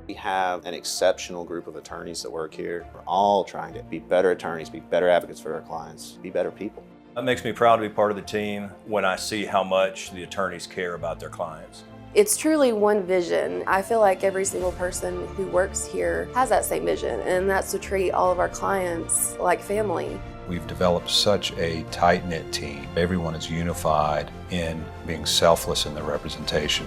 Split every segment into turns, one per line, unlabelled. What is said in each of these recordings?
We have an exceptional group of attorneys that work here. We're all trying to be better attorneys, be better advocates for our clients, be better people.
It makes me proud to be part of the team when I see how much the attorneys care about their clients.
It's truly one vision. I feel like every single person who works here has that same vision, and that's to treat all of our clients like family.
We've developed such a tight-knit team. Everyone is unified in being selfless in their representation.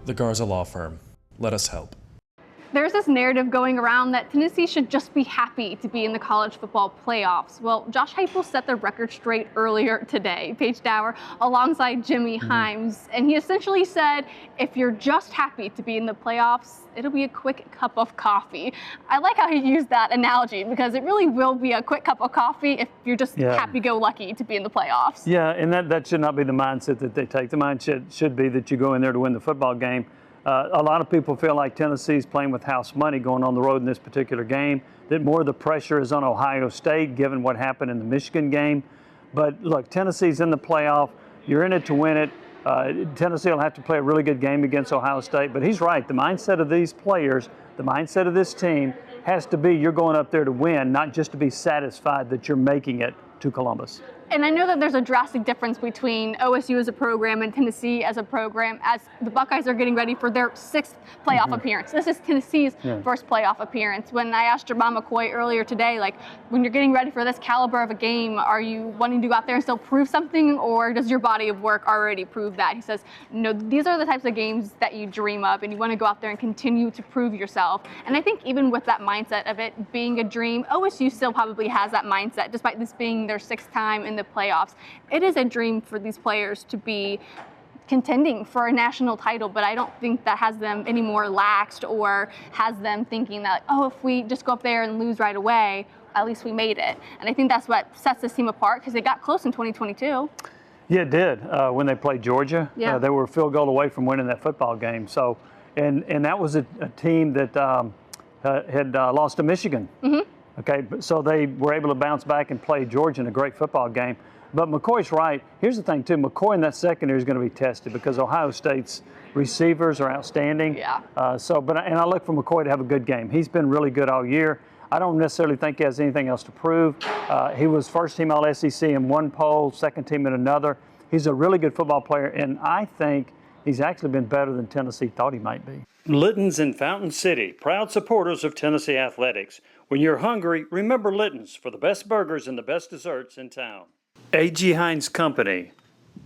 The Garza Law Firm. Let us help.
There's this narrative going around that Tennessee should just be happy to be in the college football playoffs. Well, Josh Heupel set the record straight earlier today, Paige Dower, alongside Jimmy Himes. And he essentially said, if you're just happy to be in the playoffs, it'll be a quick cup of coffee. I like how he used that analogy because it really will be a quick cup of coffee if you're just happy-go-lucky to be in the playoffs.
Yeah, and that should not be the mindset that they take. The mindset should be that you go in there to win the football game. A lot of people feel like Tennessee's playing with house money going on the road in this particular game, that more of the pressure is on Ohio State given what happened in the Michigan game. But look, Tennessee's in the playoff. You're in it to win it. Tennessee will have to play a really good game against Ohio State. But he's right. The mindset of these players, the mindset of this team has to be you're going up there to win, not just to be satisfied that you're making it to Columbus.
And I know that there's a drastic difference between OSU as a program and Tennessee as a program as the Buckeyes are getting ready for their 6th playoff appearance. This is Tennessee's first playoff appearance. When I asked Jermon McCoy earlier today, like, when you're getting ready for this caliber of a game, are you wanting to go out there and still prove something, or does your body of work already prove that? He says, no, these are the types of games that you dream of, and you want to go out there and continue to prove yourself. And I think even with that mindset of it being a dream, OSU still probably has that mindset, despite this being their 6th time in the playoffs. It is a dream for these players to be contending for a national title, but I don't think that has them any more laxed or has them thinking that, oh, if we just go up there and lose right away, at least we made it. And I think that's what sets this team apart because they got close in 2022.
Yeah, it did. When they played Georgia, they were a field goal away from winning that football game. So, and that was a team that had lost to Michigan. Okay, so they were able to bounce back and play Georgia in a great football game. But McCoy's right. Here's the thing, too. McCoy in that secondary is going to be tested because Ohio State's receivers are outstanding. And I look for McCoy to have a good game. He's been really good all year. I don't necessarily think he has anything else to prove. He was first team All-SEC in one poll, second team in another. He's a really good football player, and I think he's actually been better than Tennessee thought he might be. Litton's in Fountain City, proud supporters of Tennessee athletics. When you're hungry, remember Litton's for the best burgers and the best desserts in town. A.G. Hines Company.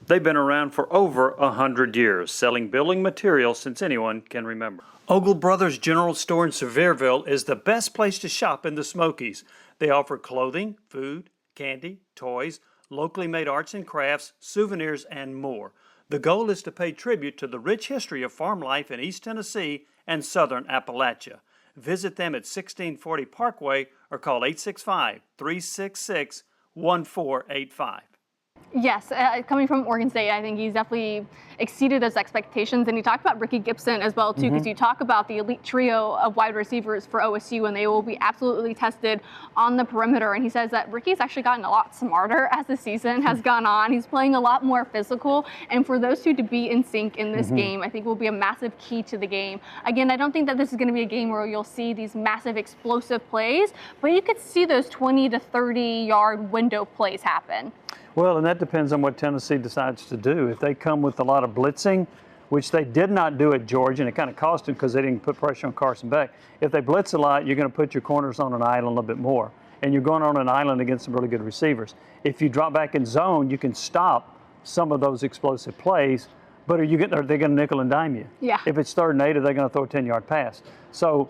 They've been around for over 100 years, selling building materials since anyone can remember. Ogle Brothers General Store in Sevierville is the best place to shop in the Smokies. They offer clothing, food, candy, toys, locally made arts and crafts, souvenirs, and more. The goal is to pay tribute to the rich history of farm life in East Tennessee and southern Appalachia. Visit them at 1640 Parkway or call 865-366-1485.
Yes, coming from Oregon State, I think he's definitely exceeded those expectations. And you talked about Ricky Gibson as well, too, because you talk about the elite trio of wide receivers for OSU, and they will be absolutely tested on the perimeter. And he says that Ricky's actually gotten a lot smarter as the season has gone on. He's playing a lot more physical. And for those two to be in sync in this game, I think will be a massive key to the game. Again, I don't think that this is going to be a game where you'll see these massive explosive plays, but you could see those 20 to 30-yard window plays happen.
Well, and that depends on what Tennessee decides to do. If they come with a lot of blitzing, which they did not do at Georgia, and it kind of cost them because they didn't put pressure on Carson Beck. If they blitz a lot, you're going to put your corners on an island a little bit more, and you're going on an island against some really good receivers. If you drop back in zone, you can stop some of those explosive plays, but are they going to nickel and dime you?
Yeah.
If it's 3rd and 8, are they going to throw a 10-yard pass? So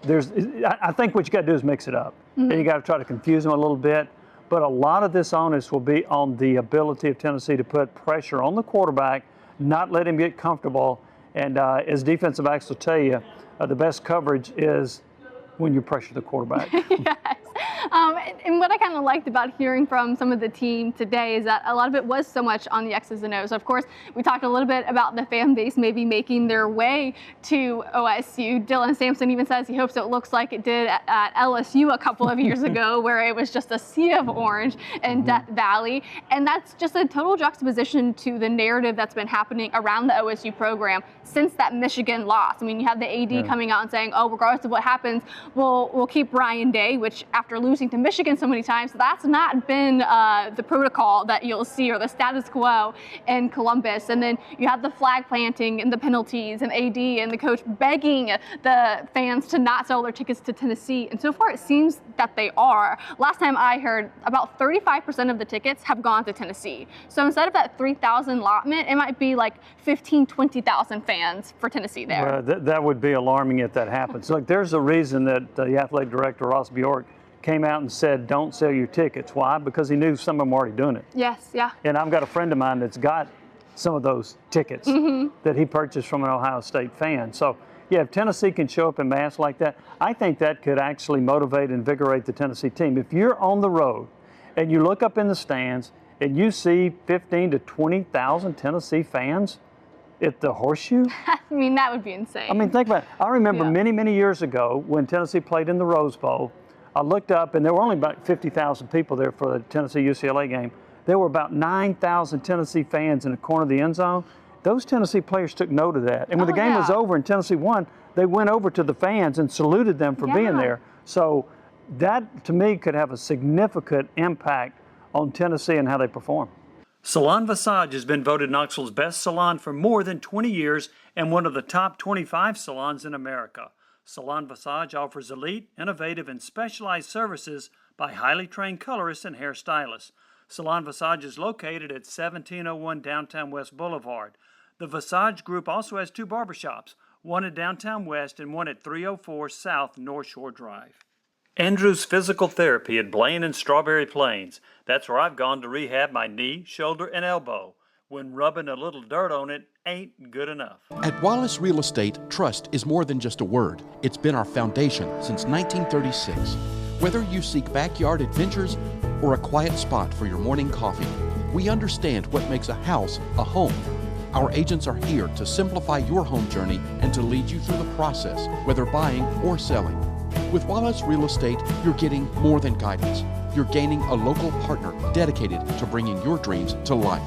I think what you got to do is mix it up. And you got to try to confuse them a little bit. But a lot of this onus will be on the ability of Tennessee to put pressure on the quarterback, not let him get comfortable. And as defensive backs will tell you, the best coverage is when you pressure the quarterback.
Yes. And what I kind of liked about hearing from some of the team today is that a lot of it was so much on the X's and O's. Of course, we talked a little bit about the fan base maybe making their way to OSU. Dylan Sampson even says he hopes it looks like it did at LSU a couple of years ago, where it was just a sea of orange in Death Valley. And that's just a total juxtaposition to the narrative that's been happening around the OSU program since that Michigan loss. I mean, you have the AD coming out and saying, oh, regardless of what happens, we'll keep Ryan Day, which after losing to Michigan so many times, that's not been the protocol that you'll see, or the status quo in Columbus. And then you have the flag planting and the penalties, and AD and the coach begging the fans to not sell their tickets to Tennessee. And so far it seems that they are. Last time I heard, about 35% of the tickets have gone to Tennessee. So instead of that 3,000 allotment, it might be like 15, 20,000 fans for Tennessee there.
That would be alarming if that happens. Look, there's a reason that the athletic director, Ross Bjork, came out and said, don't sell your tickets. Why? Because he knew some of them were already doing it.
Yes, yeah.
And I've got a friend of mine that's got some of those tickets that he purchased from an Ohio State fan. So, yeah, if Tennessee can show up in mass like that, I think that could actually motivate and invigorate the Tennessee team. If you're on the road and you look up in the stands and you see 15 to 20,000 Tennessee fans at the Horseshoe.
I mean, that would be insane.
I mean, think about it. I remember many years ago when Tennessee played in the Rose Bowl, I looked up and there were only about 50,000 people there for the Tennessee-UCLA game. There were about 9,000 Tennessee fans in the corner of the end zone. Those Tennessee players took note of that. And when the game was over and Tennessee won, they went over to the fans and saluted them for being there. So that, to me, could have a significant impact on Tennessee and how they perform. Salon Visage has been voted Knoxville's best salon for more than 20 years and one of the top 25 salons in America. Salon Visage offers elite, innovative, and specialized services by highly trained colorists and hairstylists. Salon Visage is located at 1701 Downtown West Boulevard. The Visage Group also has 2 barbershops, one at Downtown West and one at 304 South North Shore Drive. Andrew's Physical Therapy at Blaine and Strawberry Plains. That's where I've gone to rehab my knee, shoulder, and elbow. When rubbing a little dirt on it ain't good enough.
At Wallace Real Estate, trust is more than just a word. It's been our foundation since 1936. Whether you seek backyard adventures or a quiet spot for your morning coffee, we understand what makes a house a home. Our agents are here to simplify your home journey and to lead you through the process, whether buying or selling. With Wallace Real Estate, you're getting more than guidance. You're gaining a local partner dedicated to bringing your dreams to life.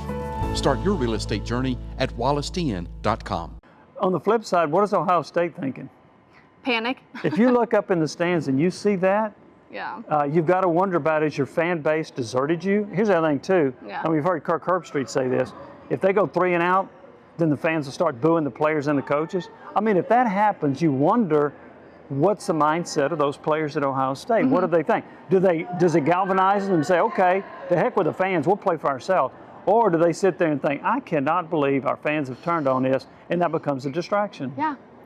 Start your real estate journey at wallacetn.com.
On the flip side, what is Ohio State thinking?
Panic.
If you look up in the stands and you see that, you've got to wonder about, has your fan base deserted you? Here's the other thing, too. I mean, we've heard Kirk Herbstreit say this. If they go 3 and out, then the fans will start booing the players and the coaches. I mean, if that happens, you wonder, what's the mindset of those players at Ohio State? What do they think? Does it galvanize them and say, okay, the heck with the fans, we'll play for ourselves? Or do they sit there and think, I cannot believe our fans have turned on this, and that becomes a distraction?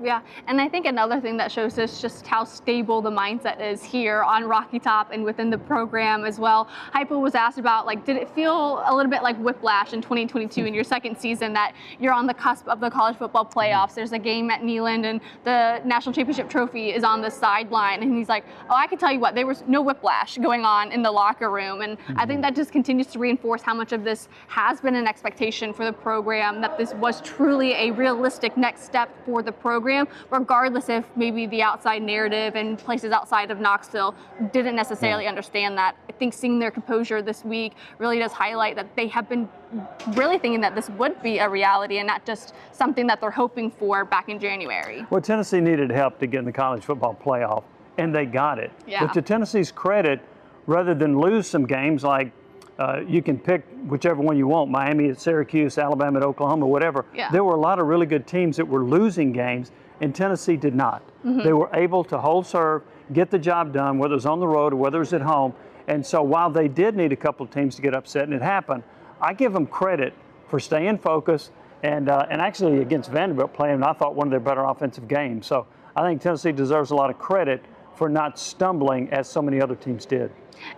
Yeah, and I think another thing that shows us just how stable the mindset is here on Rocky Top and within the program as well. Heupel was asked about, like, did it feel a little bit like whiplash in 2022 in your second season that you're on the cusp of the college football playoffs? There's a game at Neyland and the national championship trophy is on the sideline. And he's like, oh, I can tell you what, there was no whiplash going on in the locker room. And I think that just continues to reinforce how much of this has been an expectation for the program, that this was truly a realistic next step for the program, regardless if maybe the outside narrative and places outside of Knoxville didn't necessarily understand that. I think seeing their composure this week really does highlight that they have been really thinking that this would be a reality and not just something that they're hoping for back in January.
Well, Tennessee needed help to get in the college football playoff, and they got it. But to Tennessee's credit, rather than lose some games like you can pick whichever one you want, Miami at Syracuse, Alabama at Oklahoma, whatever. There were a lot of really good teams that were losing games, and Tennessee did not. They were able to hold serve, get the job done, whether it was on the road or whether it was at home. And so while they did need a couple of teams to get upset, and it happened, I give them credit for staying focused and actually against Vanderbilt playing, I thought, one of their better offensive games. So I think Tennessee deserves a lot of credit for not stumbling as so many other teams did.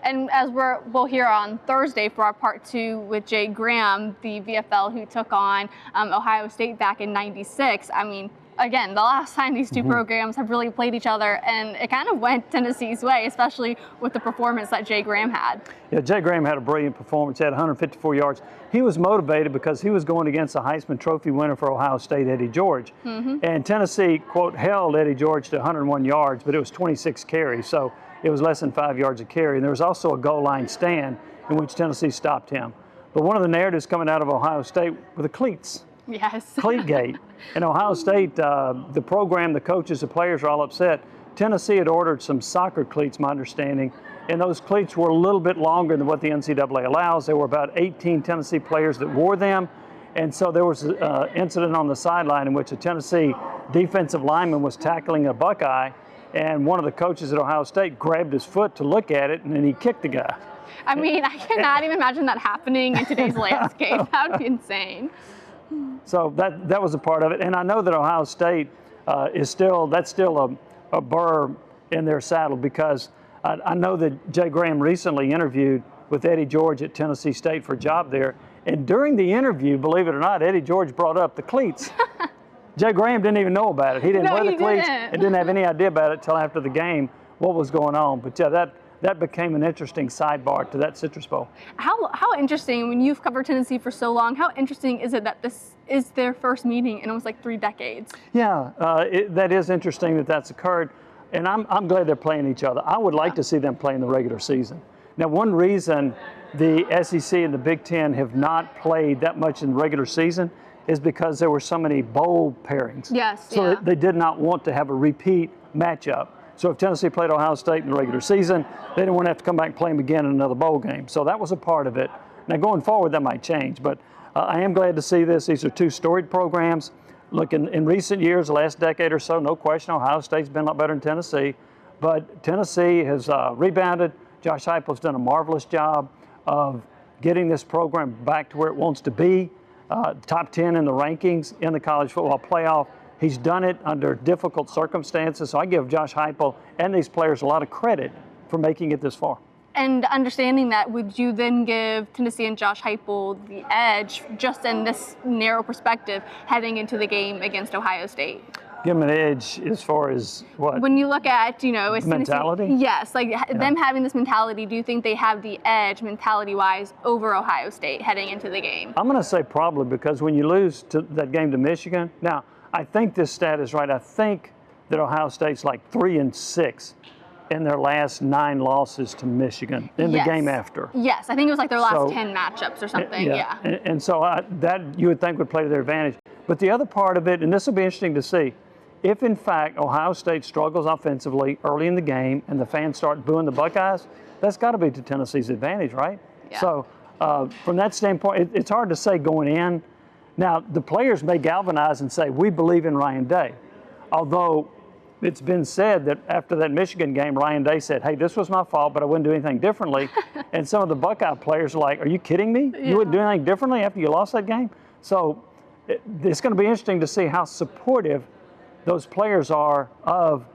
And as we'll hear on Thursday for our part 2 with Jay Graham, the VFL who took on Ohio State back in '96, I mean, again, the last time these two programs have really played each other, and it kind of went Tennessee's way, especially with the performance that Jay Graham had.
Yeah, Jay Graham had a brilliant performance. He had 154 yards. He was motivated because he was going against the Heisman Trophy winner for Ohio State, Eddie George. And Tennessee, quote, held Eddie George to 101 yards, but it was 26 carries, so it was less than 5 yards a carry. And there was also a goal line stand in which Tennessee stopped him. But one of the narratives coming out of Ohio State were the cleats.
Yes.
Cleatgate. In Ohio State, the program, the coaches, the players are all upset. Tennessee had ordered some soccer cleats, my understanding, and those cleats were a little bit longer than what the NCAA allows. There were about 18 Tennessee players that wore them, and so there was an incident on the sideline in which a Tennessee defensive lineman was tackling a Buckeye, and one of the coaches at Ohio State grabbed his foot to look at it, and then he kicked the guy.
I mean, I cannot even imagine that happening in today's landscape. That would be insane.
So that was a part of it, and I know that Ohio State that's still a burr in their saddle, because I know that Jay Graham recently interviewed with Eddie George at Tennessee State for a job there, and during the interview, believe it or not, Eddie George brought up the cleats. Jay Graham didn't even know about it. He didn't wear the cleats and didn't have any idea about it until after the game what was going on. But yeah, that became an interesting sidebar to that Citrus Bowl.
How interesting, when you've covered Tennessee for so long, how interesting is it that this is their first meeting in almost like 3 decades? Yeah,
that is interesting that that's occurred, and I'm glad they're playing each other. I would like to see them play in the regular season. Now, one reason the SEC and the Big Ten have not played that much in the regular season is because there were so many bowl pairings.
Yes.
So they did not want to have a repeat matchup. So if Tennessee played Ohio State in the regular season, they didn't want to have to come back and play them again in another bowl game. So that was a part of it. Now going forward, that might change, but I am glad to see this. These are two storied programs. Look, in recent years, the last decade or so, no question, Ohio State's been a lot better than Tennessee, but Tennessee has rebounded. Josh Heupel's done a marvelous job of getting this program back to where it wants to be, top 10 in the rankings in the college football playoff. He's done it under difficult circumstances, so I give Josh Heupel and these players a lot of credit for making it this far.
And understanding that, would you then give Tennessee and Josh Heupel the edge just in this narrow perspective heading into the game against Ohio State?
Give them an edge as far as what?
When you look at, is
mentality?
Tennessee, yes, like them having this mentality, do you think they have the edge mentality-wise over Ohio State heading into the game?
I'm going to say probably, because when you lose to that game to Michigan, now I think this stat is right. I think that Ohio State's like 3-6 in their last 9 losses to Michigan in the game after.
Yes, I think it was like their last 10 matchups or something. Yeah.
And so that you would think would play to their advantage. But the other part of it, and this will be interesting to see, if in fact Ohio State struggles offensively early in the game and the fans start booing the Buckeyes, that's got to be to Tennessee's advantage, right?
Yeah.
So from that standpoint, it's hard to say going in. Now, the players may galvanize and say, we believe in Ryan Day. Although it's been said that after that Michigan game, Ryan Day said, hey, this was my fault, but I wouldn't do anything differently. And some of the Buckeye players are like, are you kidding me?
Yeah.
You wouldn't do anything differently after you lost that game? So it's going to be interesting to see how supportive those players are of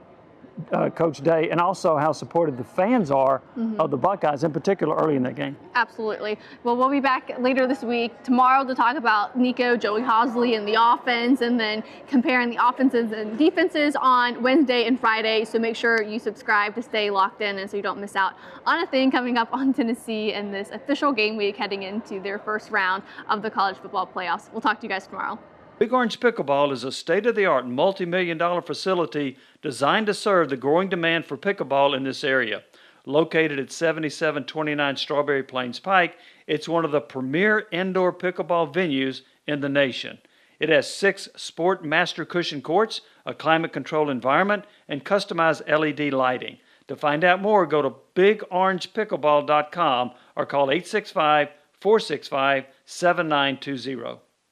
Coach Day, and also how supportive the fans are of the Buckeyes, in particular early in that game.
Absolutely. Well, we'll be back later this week, tomorrow, to talk about Nico, Joey Hosley, and the offense, and then comparing the offenses and defenses on Wednesday and Friday. So make sure you subscribe to stay locked in and so you don't miss out on a thing coming up on Tennessee in this official game week heading into their first round of the college football playoffs. We'll talk to you guys tomorrow.
Big Orange Pickleball is a state-of-the-art multi-million-dollar facility designed to serve the growing demand for pickleball in this area. Located at 7729 Strawberry Plains Pike, it's one of the premier indoor pickleball venues in the nation. It has 6 sport master cushion courts, a climate-controlled environment, and customized LED lighting. To find out more, go to bigorangepickleball.com or call 865-465-7920.